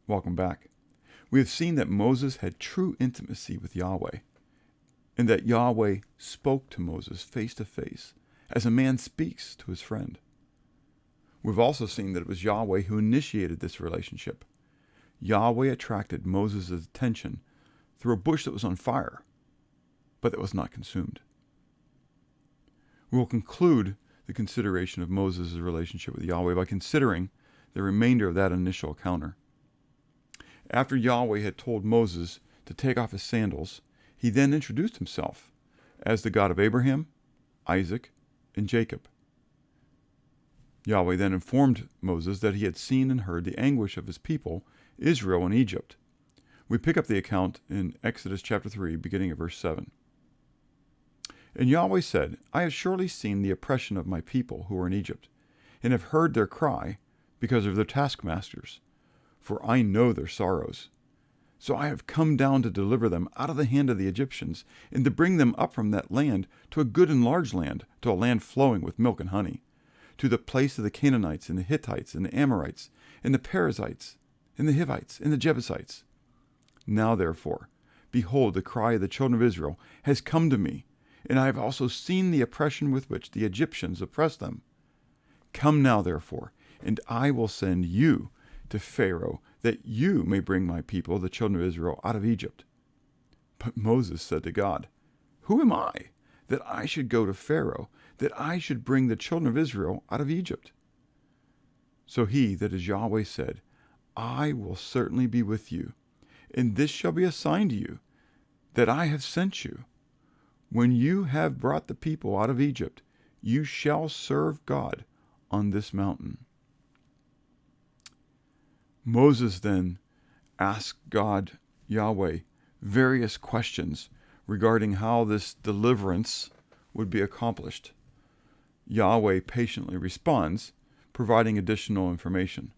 Welcome back. We have seen that Moses had true intimacy with Yahweh, and that Yahweh spoke to Moses face to face, as a man speaks to his friend. We've also seen that it was Yahweh who initiated this relationship. Yahweh attracted Moses' attention through a bush that was on fire, but that was not consumed. We will conclude the consideration of Moses' relationship with Yahweh by considering the remainder of that initial encounter. After Yahweh had told Moses to take off his sandals, he then introduced himself as the God of Abraham, Isaac, and Jacob. Yahweh then informed Moses that he had seen and heard the anguish of his people, Israel, in Egypt. We pick up the account in Exodus chapter 3, beginning at verse 7. And Yahweh said, I have surely seen the oppression of my people who are in Egypt, and have heard their cry because of their taskmasters, for I know their sorrows. So I have come down to deliver them out of the hand of the Egyptians, and to bring them up from that land to a good and large land, to a land flowing with milk and honey, to the place of the Canaanites, and the Hittites, and the Amorites, and the Perizzites, and the Hivites, and the Jebusites. Now therefore, behold, the cry of the children of Israel has come to me, and I have also seen the oppression with which the Egyptians oppress them. Come now therefore, and I will send you to Pharaoh, that you may bring my people, the children of Israel, out of Egypt. But Moses said to God, Who am I, that I should go to Pharaoh, that I should bring the children of Israel out of Egypt? So he, that is Yahweh, said, I will certainly be with you, and this shall be a sign to you, that I have sent you. When you have brought the people out of Egypt, you shall serve God on this mountain. Moses then asked God, Yahweh, various questions regarding how this deliverance would be accomplished. Yahweh patiently responds, providing additional information.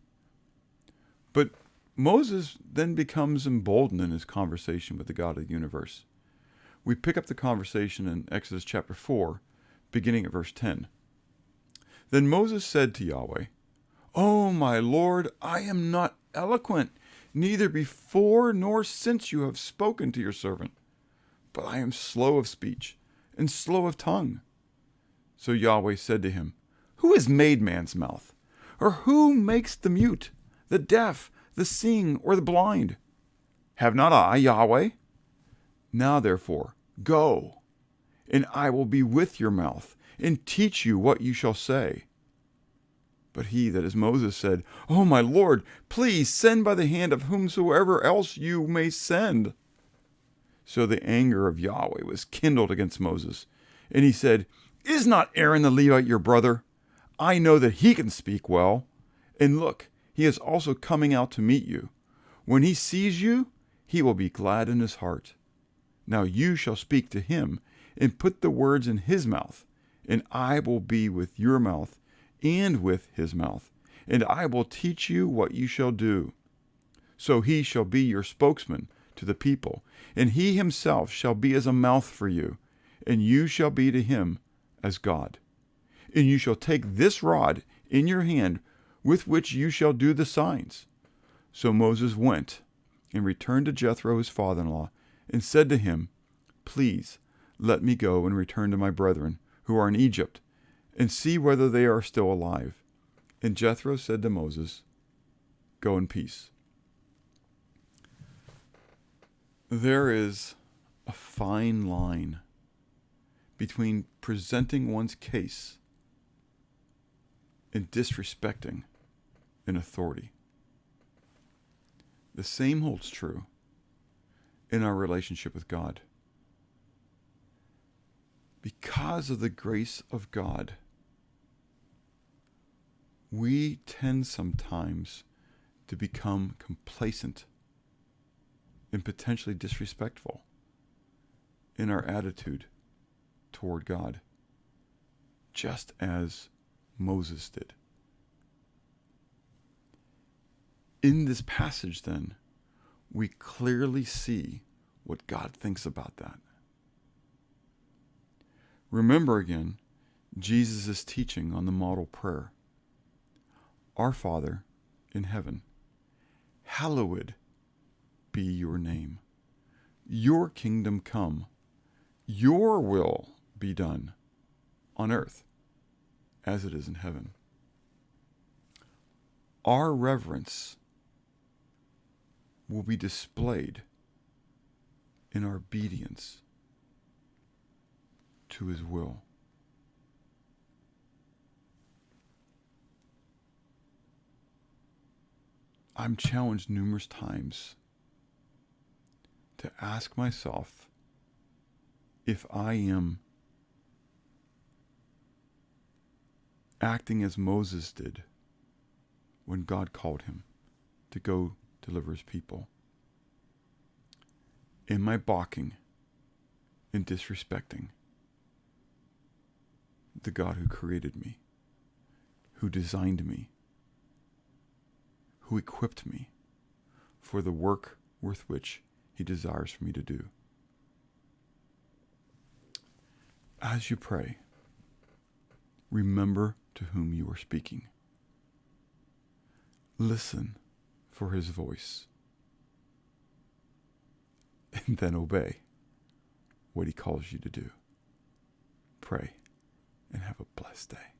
But Moses then becomes emboldened in his conversation with the God of the universe. We pick up the conversation in Exodus chapter 4, beginning at verse 10. Then Moses said to Yahweh, O my Lord, I am not eloquent, neither before nor since you have spoken to your servant, but I am slow of speech and slow of tongue. So Yahweh said to him, Who has made man's mouth? Or who makes the mute, the deaf, the seeing, or the blind? Have not I, Yahweh? Now therefore, go, and I will be with your mouth, and teach you what you shall say. But he, that is Moses, said, O my Lord, please send by the hand of whomsoever else you may send. So the anger of Yahweh was kindled against Moses, and he said, Is not Aaron the Levite your brother? I know that he can speak well. And look, he is also coming out to meet you. When he sees you, he will be glad in his heart. Now you shall speak to him, and put the words in his mouth, and I will be with your mouth, and with his mouth, and I will teach you what you shall do. So he shall be your spokesman to the people, and he himself shall be as a mouth for you, and you shall be to him as God. And you shall take this rod in your hand, with which you shall do the signs. So Moses went and returned to Jethro his father-in-law, and said to him, Please let me go and return to my brethren, who are in Egypt, and see whether they are still alive. And Jethro said to Moses, Go in peace. There is a fine line between presenting one's case and disrespecting an authority. The same holds true in our relationship with God. Because of the grace of God, we tend sometimes to become complacent and potentially disrespectful in our attitude toward God, just as Moses did. In this passage, then, we clearly see what God thinks about that. Remember again Jesus' teaching on the model prayer. Our Father in heaven, hallowed be your name. Your kingdom come. Your will be done on earth as it is in heaven. Our reverence will be displayed in our obedience to his will. I'm challenged numerous times to ask myself if I am acting as Moses did when God called him to go deliver his people. Am I balking and disrespecting the God who created me, who designed me, who equipped me for the work with which he desires for me to do? As you pray, remember to whom you are speaking. Listen for his voice, and then obey what he calls you to do. Pray and have a blessed day.